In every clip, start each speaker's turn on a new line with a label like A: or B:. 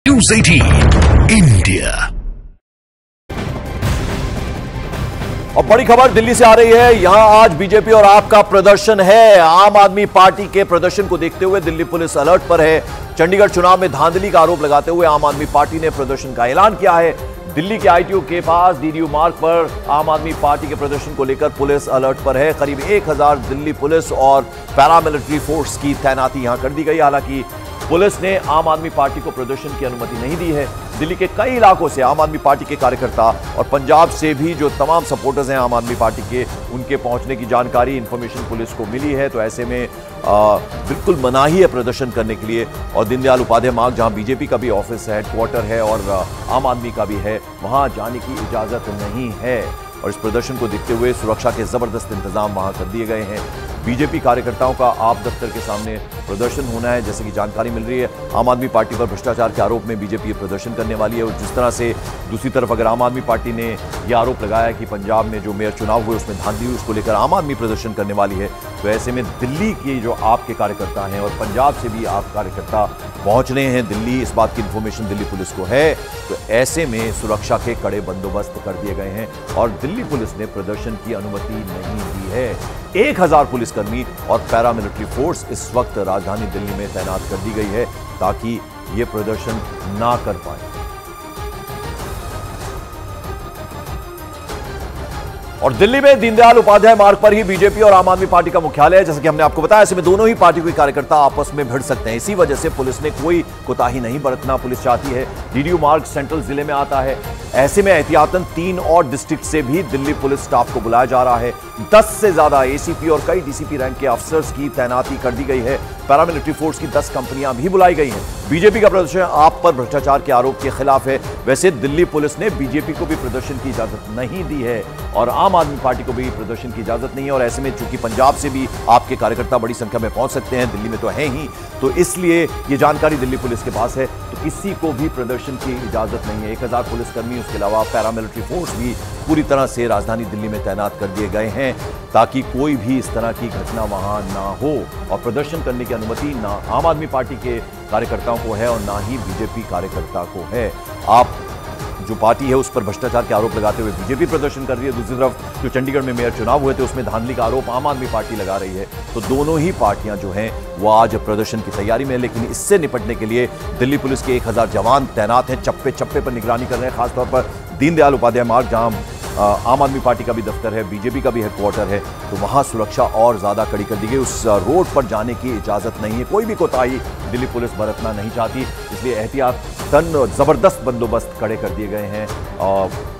A: News 18 India.
B: और बड़ी खबर दिल्ली से आ रही है। यहां आज बीजेपी और आप का प्रदर्शन है। आम आदमी पार्टी के प्रदर्शन को देखते हुए दिल्ली पुलिस अलर्ट पर है। चंडीगढ़ चुनाव में धांधली का आरोप लगाते हुए आम आदमी पार्टी ने प्रदर्शन का ऐलान किया है। दिल्ली के आईटीओ के पास डीडीयू मार्ग पर आम आदमी पार्टी के प्रदर्शन को लेकर पुलिस अलर्ट पर है। करीब 1000 दिल्ली पुलिस और पैरामिलिट्री फोर्स की तैनाती यहां कर दी गई। हालांकि पुलिस ने आम आदमी पार्टी को प्रदर्शन की अनुमति नहीं दी है। दिल्ली के कई इलाकों से आम आदमी पार्टी के कार्यकर्ता और पंजाब से भी जो तमाम सपोर्टर्स हैं आम आदमी पार्टी के, उनके पहुंचने की जानकारी इंफॉर्मेशन पुलिस को मिली है। तो ऐसे में बिल्कुल मनाही है प्रदर्शन करने के लिए। और दीनदयाल उपाध्याय मार्ग, जहां बीजेपी का भी ऑफिस है, हेडक्वार्टर है और आम आदमी का भी है, वहां जाने की इजाजत नहीं है। और इस प्रदर्शन को देखते हुए सुरक्षा के जबरदस्त इंतजाम वहां कर दिए गए हैं। बीजेपी कार्यकर्ताओं का आप दफ्तर के सामने प्रदर्शन होना है, जैसे कि जानकारी मिल रही है। आम आदमी पार्टी पर भ्रष्टाचार के आरोप में बीजेपी प्रदर्शन करने वाली है। और जिस तरह से दूसरी तरफ अगर आम आदमी पार्टी ने यह आरोप लगाया कि पंजाब में जो मेयर चुनाव हुए उसमें धांधली हुई, उसको लेकर आम आदमी प्रदर्शन करने वाली है। तो ऐसे में दिल्ली के जो आपके कार्यकर्ता हैं और पंजाब से भी आप कार्यकर्ता पहुंच रहे हैं दिल्ली, इस बात की इंफॉर्मेशन दिल्ली पुलिस को है। तो ऐसे में सुरक्षा के कड़े बंदोबस्त कर दिए गए हैं और दिल्ली पुलिस ने प्रदर्शन की अनुमति नहीं दी है। 1000 पुलिसकर्मी और पैरामिलिट्री फोर्स इस वक्त राजधानी दिल्ली में तैनात कर दी गई है ताकि ये प्रदर्शन ना कर पाए। और दिल्ली में दीनदयाल उपाध्याय मार्ग पर ही बीजेपी और आम आदमी पार्टी का मुख्यालय है। जैसे कि हमने आपको बताया, ऐसे में दोनों ही पार्टी के कार्यकर्ता आपस में भिड़ सकते हैं। इसी वजह से पुलिस ने कोई कोताही नहीं बरतना पुलिस चाहती है। डीडीयू मार्ग सेंट्रल जिले में आता है। ऐसे में एहतियातन 3 और डिस्ट्रिक्ट से भी दिल्ली पुलिस स्टाफ को बुलाया जा रहा है। 10 से ज्यादा एसीपी और कई डीसीपी रैंक के अफसर्स की तैनाती कर दी गई है। पैरामिलिट्री फोर्स की 10 कंपनियां भी बुलाई गई हैं। बीजेपी का प्रदर्शन आप पर भ्रष्टाचार के आरोप के खिलाफ है। वैसे दिल्ली पुलिस ने बीजेपी को भी प्रदर्शन की इजाजत नहीं दी है और आम आदमी पार्टी को भी प्रदर्शन की इजाजत नहीं है। और ऐसे में चूंकि पंजाब से भी आपके कार्यकर्ता बड़ी संख्या में पहुंच सकते हैं, दिल्ली में तो है ही, तो इसलिए ये जानकारी दिल्ली पुलिस के पास है। तो किसी को भी प्रदर्शन की इजाजत नहीं है। 1000 पुलिसकर्मी, उसके अलावा पैरामिलिट्री फोर्स भी पूरी तरह से राजधानी दिल्ली में तैनात कर दिए गए हैं ताकि कोई भी इस तरह की घटना वहां ना हो। और प्रदर्शन करने की अनुमति ना आम आदमी पार्टी के कार्यकर्ताओं को है और ना ही बीजेपी कार्यकर्ता को है। आप जो पार्टी है उस पर भ्रष्टाचार के आरोप लगाते हुए बीजेपी प्रदर्शन कर रही है। दूसरी तरफ जो चंडीगढ़ में मेयर चुनाव हुए थे उसमें धांधली का आरोप आम आदमी पार्टी लगा रही है। तो दोनों ही पार्टियां जो हैं वो आज प्रदर्शन की तैयारी में है। लेकिन इससे निपटने के लिए दिल्ली पुलिस के 1000 जवान तैनात हैं, चप्पे चप्पे पर निगरानी कर रहे हैं। खासतौर पर दीनदयाल उपाध्याय मार्ग, जहां आम आदमी पार्टी का भी दफ्तर है, बीजेपी का भी हेडक्वार्टर है, तो वहां सुरक्षा और ज्यादा कड़ी कर दी गई। उस रोड पर जाने की इजाजत नहीं है। कोई भी कोताही दिल्ली पुलिस बरतना नहीं चाहती, इसलिए एहतियातन जबरदस्त बंदोबस्त खड़े कर दिए गए हैं।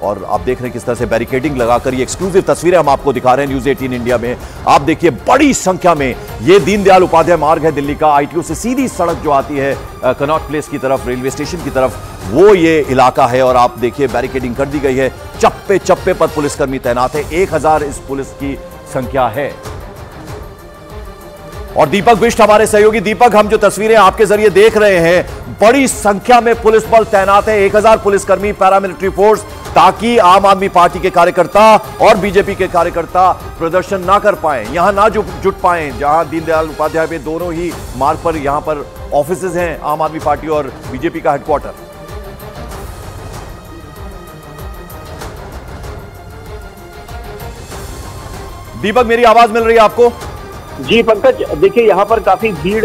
B: और आप देख रहे हैं किस तरह से बैरिकेडिंग लगाकर ये एक्सक्लूसिव तस्वीरें हम आपको दिखा रहे हैं न्यूज़ 18 इंडिया में। आप देखिए बड़ी संख्या में ये दीनदयाल उपाध्याय मार्ग है दिल्ली का। आईटीओ से सीधी सड़क जो आती है कनॉट प्लेस की तरफ, रेलवे स्टेशन की तरफ, वो ये इलाका है। और आप देखिए बैरिकेडिंग कर दी गई है, चप्पे चप्पे पर पुलिसकर्मी तैनात है। 1000 इस पुलिस की संख्या है। और दीपक बिष्ट हमारे सहयोगी। दीपक, हम जो तस्वीरें आपके जरिए देख रहे हैं, बड़ी संख्या में पुलिस बल तैनात है, 1000 पुलिसकर्मी, पैरामिलिट्री फोर्स, ताकि आम आदमी पार्टी के कार्यकर्ता और बीजेपी के कार्यकर्ता प्रदर्शन ना कर पाए, यहां ना जुट पाए। जहां दीनदयाल उपाध्याय पे दोनों ही मार्ग पर यहां पर ऑफिसेज हैं आम आदमी पार्टी और बीजेपी का हेडक्वार्टर। दीपक, मेरी आवाज मिल रही है आपको?
C: जी पंकज, देखिए यहाँ पर काफी भीड़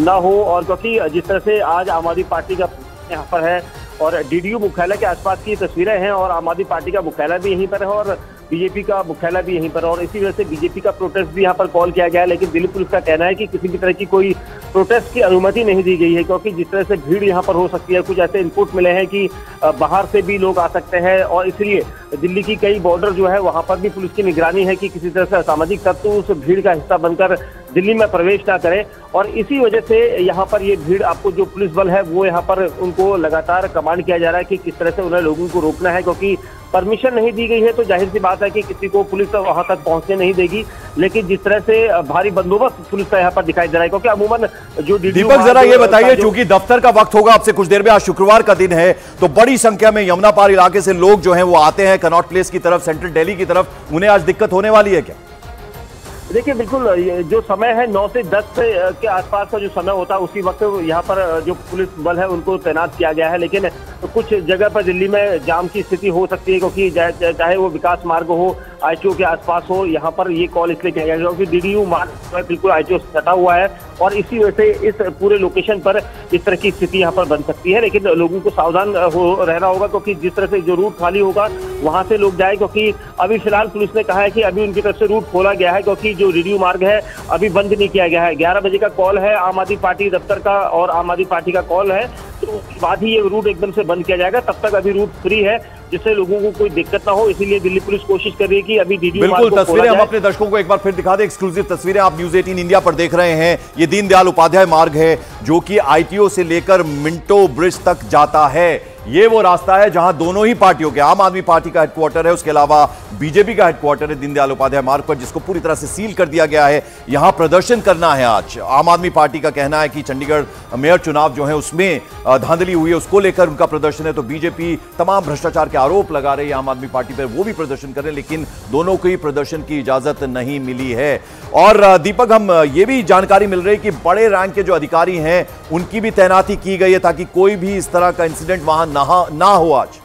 C: ना हो, और क्योंकि जिस तरह से आज आम आदमी पार्टी का यहाँ पर है और डीडीयू मुख्यालय के आसपास की तस्वीरें हैं और आम आदमी पार्टी का मुख्यालय भी यहीं पर है और बीजेपी का मुख्यालय भी यहीं पर है। और इसी वजह से बीजेपी का प्रोटेस्ट भी यहाँ पर कॉल किया गया है। लेकिन दिल्ली पुलिस का कहना है कि किसी भी तरह की कोई प्रोटेस्ट की अनुमति नहीं दी गई है, क्योंकि जिस तरह से भीड़ यहाँ पर हो सकती है, कुछ ऐसे इनपुट मिले हैं कि बाहर से भी लोग आ सकते हैं और इसलिए दिल्ली की कई बॉर्डर जो है वहां पर भी पुलिस की निगरानी है कि किसी तरह से असामाजिक तत्व उस भीड़ का हिस्सा बनकर दिल्ली में प्रवेश ना करें। और इसी वजह से यहाँ पर ये भीड़, आपको जो पुलिस बल है वो यहाँ पर उनको लगातार कमांड किया जा रहा है कि किस तरह से उन्हें लोगों को रोकना है, क्योंकि परमिशन नहीं दी गई है तो जाहिर सी बात है कि किसी को पुलिस वहां तक पहुंचने नहीं देगी। लेकिन जिस तरह से भारी बंदोबस्त पुलिस का यहाँ पर दिखाई दे रहा है, क्योंकि अमूमन जो
B: दीपक, जरा ये बताइए, चूंकि दफ्तर का वक्त होगा आपसे कुछ देर में, आज शुक्रवार का दिन है, तो बड़ी संख्या में यमुना पार इलाके से लोग जो हैं वो आते हैं कनॉट प्लेस की तरफ, सेंट्रल दिल्ली की तरफ, उन्हें आज दिक्कत होने वाली है क्या?
C: देखिए बिल्कुल जो समय है 9 से 10 के आसपास का जो समय होता है उसी वक्त यहाँ पर जो पुलिस बल है उनको तैनात किया गया है। लेकिन कुछ जगह पर दिल्ली में जाम की स्थिति हो सकती है, क्योंकि चाहे वो विकास मार्ग हो, आईटीओ के आसपास हो, यहाँ पर ये कॉल इसलिए किया गया क्योंकि डीडीयू मार्ग बिल्कुल आईटीओ से सटा हुआ है और इसी वजह से इस पूरे लोकेशन पर इस तरह की स्थिति यहाँ पर बन सकती है। लेकिन लोगों को सावधान रहना होगा, क्योंकि जिस तरह से जो रूट खाली होगा वहां से लोग जाए, क्योंकि अभी फिलहाल पुलिस ने कहा है कि अभी उनकी तरफ से रूट खोला गया है, क्योंकि जो डीडीयू मार्ग है अभी बंद नहीं किया गया है। 11 बजे का कॉल है आम आदमी पार्टी दफ्तर का और आम आदमी पार्टी का कॉल है, तो उसके बाद ही ये रूट एकदम से बंद किया जाएगा। तब तक अभी रूट फ्री है, जिससे लोगों को कोई दिक्कत ना हो, इसीलिए दिल्ली पुलिस कोशिश कर रही है कि अभी डीडीयू मार्ग
B: बिल्कुल तस्वीरें हम अपने दर्शकों को एक बार फिर दिखा दें। एक्सक्लूसिव तस्वीरें आप न्यूज 18 इंडिया पर देख रहे हैं। ये दीनदयाल उपाध्याय मार्ग है जो कि आईटीओ से लेकर मिंटो ब्रिज तक जाता है। ये वो रास्ता है जहां दोनों ही पार्टियों के, आम आदमी पार्टी का हेडक्वार्टर है, उसके अलावा बीजेपी का हेडक्वार्टर है दीनदयाल उपाध्याय मार्ग पर, जिसको पूरी तरह से सील कर दिया गया है। यहां प्रदर्शन करना है आज। आम आदमी पार्टी का कहना है कि चंडीगढ़ मेयर चुनाव जो है उसमें धांधली हुई है, उसको लेकर उनका प्रदर्शन है। तो बीजेपी तमाम भ्रष्टाचार के आरोप लगा रही है आम आदमी पार्टी पर, वो भी प्रदर्शन कर रहे हैं, लेकिन दोनों को ही प्रदर्शन की इजाजत नहीं मिली है। और दीपक, हम ये भी जानकारी मिल रही है कि बड़े रैंक के जो अधिकारी हैं उनकी भी तैनाती की गई है ताकि कोई भी इस तरह का इंसिडेंट वहां ना हो आज।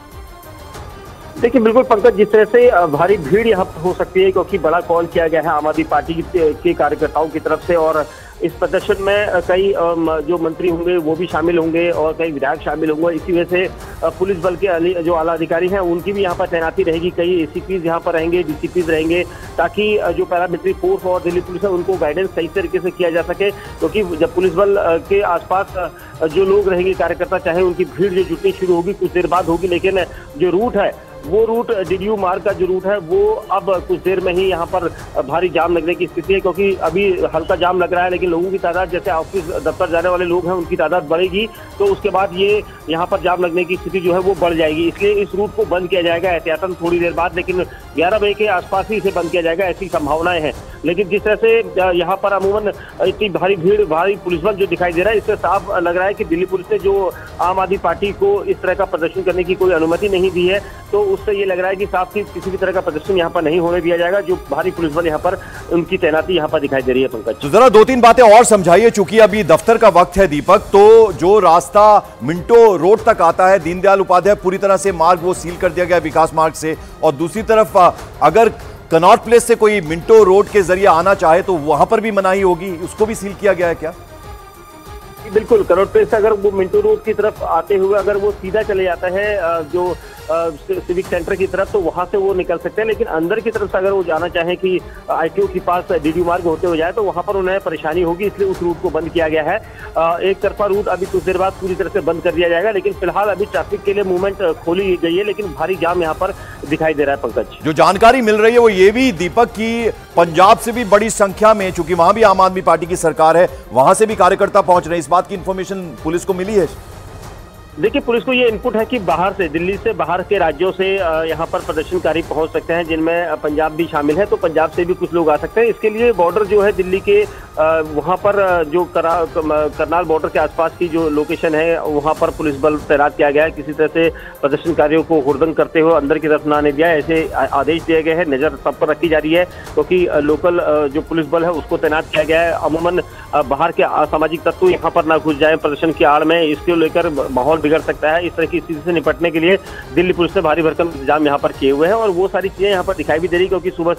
C: देखिए बिल्कुल पंकज, जिस तरह से भारी भीड़ यहाँ पर हो सकती है, क्योंकि बड़ा कॉल किया गया है आम आदमी पार्टी के कार्यकर्ताओं की तरफ से, और इस प्रदर्शन में कई जो मंत्री होंगे वो भी शामिल होंगे और कई विधायक शामिल होंगे। इसी वजह से पुलिस बल के जो आला अधिकारी हैं उनकी भी यहाँ पर तैनाती रहेगी। कई एसीपीज यहाँ पर रहेंगे, डीसीपीज रहेंगे, ताकि जो पैरामिलिट्री फोर्स और दिल्ली पुलिस है उनको गाइडेंस सही तरीके से किया जा सके। क्योंकि जब पुलिस बल के आसपास जो लोग रहेंगे कार्यकर्ता, चाहे उनकी भीड़ जो जुटनी शुरू होगी कुछ देर बाद होगी, लेकिन जो रूट है वो रूट डीडीयू मार्ग का जो रूट है वो अब कुछ देर में ही यहाँ पर भारी जाम लगने की स्थिति है। क्योंकि अभी हल्का जाम लग रहा है, लेकिन लोगों की तादाद, जैसे ऑफिस दफ्तर जाने वाले लोग हैं उनकी तादाद बढ़ेगी, तो उसके बाद ये यहाँ पर जाम लगने की स्थिति जो है वो बढ़ जाएगी। इसलिए इस रूट को बंद किया जाएगा एहतियातन थोड़ी देर बाद, लेकिन 11 बजे के आसपास ही इसे बंद किया जाएगा, ऐसी संभावनाएं हैं। लेकिन जिस तरह से यहाँ पर अमूमन इतनी भारी भीड़, भारी पुलिस बल जो दिखाई दे रहा है, इससे साफ लग रहा है कि दिल्ली पुलिस ने जो आम आदमी पार्टी को इस तरह का प्रदर्शन करने की कोई अनुमति नहीं दी है, तो उससे ये लग रहा है कि साफ किसी भी तरह का प्रदर्शन यहाँ पर नहीं होने दिया जाएगा। जो भारी पुलिस बल यहाँ पर, उनकी तैनाती यहाँ पर दिखाई दे रही है। पंकज,
B: तो जरा 2-3 बातें और समझाइए, चूंकि अभी दफ्तर का वक्त है दीपक। तो जो रास्ता मिंटो रोड तक आता है दीनदयाल उपाध्याय, पूरी तरह से मार्ग वो सील कर दिया गया विकास मार्ग से, और दूसरी तरफ अगर कनॉट प्लेस से कोई मिंटो रोड के जरिए आना चाहे तो वहां पर भी मनाही होगी, उसको भी सील किया गया है क्या?
C: बिल्कुल, कनॉट प्लेस से अगर वो मिंटो रोड की तरफ आते हुए अगर वो सीधा चले जाता है जो सिविक सेंटर की तरफ, तो वहां से वो निकल सकते हैं। लेकिन अंदर की तरफ से अगर वो जाना चाहें कि आईटीओ के पास डीडीयू मार्ग होते हुए जाए, तो वहां पर उन्हें परेशानी होगी, इसलिए उस रूट को बंद किया गया है। एक तरफा रूट अभी कुछ देर बाद पूरी तरह से बंद कर दिया जाएगा, लेकिन फिलहाल अभी ट्रैफिक के लिए मूवमेंट खोली गई है, लेकिन भारी जाम यहाँ पर दिखाई दे रहा है। पंकज,
B: जो जानकारी मिल रही है वो ये भी दीपक की पंजाब से भी बड़ी संख्या में, चूंकि वहां भी आम आदमी पार्टी की सरकार है, वहां से भी कार्यकर्ता पहुंच रहे हैं, इस बात की इंफॉर्मेशन पुलिस को मिली है?
C: देखिए पुलिस को ये इनपुट है कि बाहर से, दिल्ली से बाहर के राज्यों से यहाँ पर प्रदर्शनकारी पहुंच सकते हैं, जिनमें पंजाब भी शामिल है, तो पंजाब से भी कुछ लोग आ सकते हैं। इसके लिए बॉर्डर जो है दिल्ली के वहाँ पर जो करनाल बॉर्डर के आसपास की जो लोकेशन है वहाँ पर पुलिस बल तैनात किया गया है। किसी तरह से प्रदर्शनकारियों को हुड़दंग करते हुए अंदर की तरफ ना आने दिया, ऐसे आदेश दिए गए हैं। नजर सब पर रखी जा रही है, क्योंकि लोकल जो पुलिस बल है उसको तैनात किया गया है। अमूमन बाहर के असामाजिक तत्व यहाँ पर ना घुस जाए प्रदर्शन की आड़ में, इसको लेकर माहौल बिगड़ सकता है। इस तरह की स्थिति से निपटने के लिए दिल्ली पुलिस ने भारी भरकम इंतजाम यहाँ पर किए हुए हैं, और वो सारी चीजें यहाँ पर दिखाई भी दे रही, क्योंकि सुबह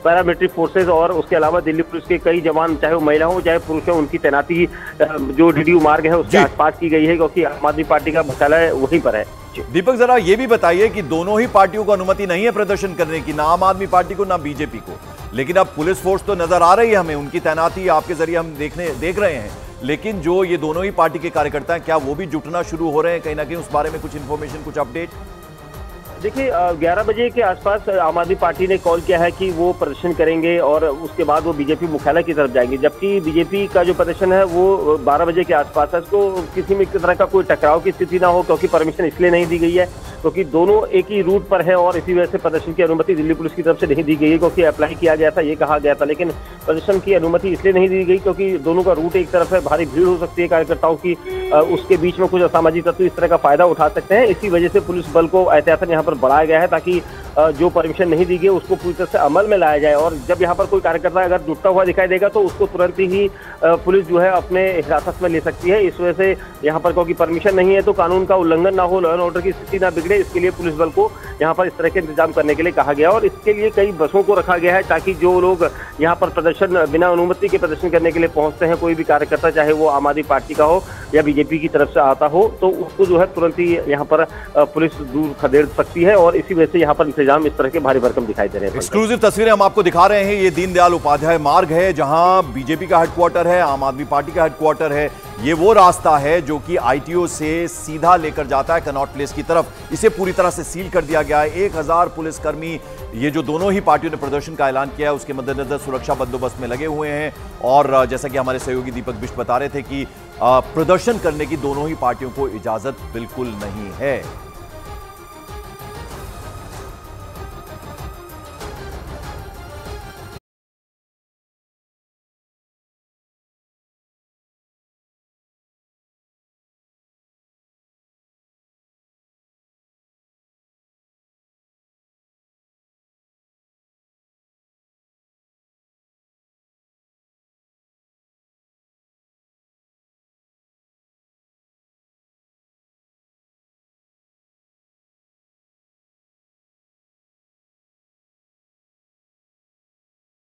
C: पैरामिलिट्री फोर्सेज और उसके अलावा दिल्ली पुलिस के कई जवान, चाहे वो महिला हो चाहे पुरुष हो, उनकी तैनाती जो डीडीयू मार्ग है उसके आसपास की गई है, क्योंकि आम आदमी पार्टी का मुख्यालय वहीं पर है।
B: दीपक, जरा ये भी बताइए कि दोनों ही पार्टियों को अनुमति नहीं है प्रदर्शन करने की, ना आम आदमी पार्टी को ना बीजेपी को, लेकिन अब पुलिस फोर्स तो नजर आ रही है हमें, उनकी तैनाती आपके जरिए हम देख रहे हैं, लेकिन जो ये दोनों ही पार्टी के कार्यकर्ता हैं, क्या वो भी जुटना शुरू हो रहे हैं कहीं ना कहीं? उस बारे में कुछ इन्फॉर्मेशन, कुछ अपडेट?
C: देखिए 11 बजे के आसपास आम आदमी पार्टी ने कॉल किया है कि वो प्रदर्शन करेंगे और उसके बाद वो बीजेपी मुख्यालय की तरफ जाएंगे, जबकि बीजेपी का जो प्रदर्शन है वो 12 बजे के आसपास है। इसको किसी में तरह का कोई टकराव की स्थिति ना हो, क्योंकि परमिशन इसलिए नहीं दी गई है क्योंकि दोनों एक ही रूट पर है, और इसी वजह से प्रदर्शन की अनुमति दिल्ली पुलिस की तरफ से नहीं दी गई है, क्योंकि अप्लाई किया गया था, ये कहा गया था, लेकिन प्रदर्शन की अनुमति इसलिए नहीं दी गई क्योंकि दोनों का रूट एक तरफ है, भारी भीड़ हो सकती है कार्यकर्ताओं की, उसके बीच में कुछ असामाजिक तत्व इस तरह का फायदा उठा सकते हैं। इसी वजह से पुलिस बल को एहतियातन यहाँ पर बढ़ाया गया है, ताकि जो परमिशन नहीं दी गई उसको पूरी तरह से अमल में लाया जाए। और जब यहाँ पर कोई कार्यकर्ता अगर जुटता हुआ दिखाई देगा तो उसको तुरंत ही पुलिस जो है अपने हिरासत में ले सकती है। इस वजह से यहाँ पर क्योंकि परमिशन नहीं है तो कानून का उल्लंघन ना हो, लॉ एंड ऑर्डर की स्थिति ना बिगड़े, इसके लिए पुलिस बल को यहाँ पर इस तरह के इंतजाम करने के लिए कहा गया। और इसके लिए कई बसों को रखा गया है ताकि जो लोग यहाँ पर प्रदर्शन बिना अनुमति के प्रदर्शन करने के लिए पहुंचते हैं, कोई भी कार्यकर्ता चाहे वो आम आदमी पार्टी का हो या बीजेपी की तरफ से आता हो, तो उसको जो है तुरंत ही यहाँ पर पुलिस दूर खदेड़ सकती है। और इसी वजह से यहाँ पर इंतजाम इस तरह के भारी भरकम दिखाई दे रहे हैं।
B: एक्सक्लूसिव तस्वीरें हम आपको दिखा रहे हैं। ये दीनदयाल उपाध्याय मार्ग है जहां बीजेपी का हेडक्वार्टर है, आम आदमी पार्टी का हेडक्वार्टर है। ये वो रास्ता है जो कि आईटीओ से सीधा लेकर जाता है कनॉट प्लेस की तरफ। इसे पूरी तरह से सील कर दिया गया है। 1000 पुलिसकर्मी, ये जो दोनों ही पार्टियों ने प्रदर्शन का ऐलान किया है उसके मद्देनजर सुरक्षा बंदोबस्त में लगे हुए हैं। और जैसा कि हमारे सहयोगी दीपक बिष्ट बता रहे थे कि प्रदर्शन करने की दोनों ही पार्टियों को इजाजत बिल्कुल नहीं है।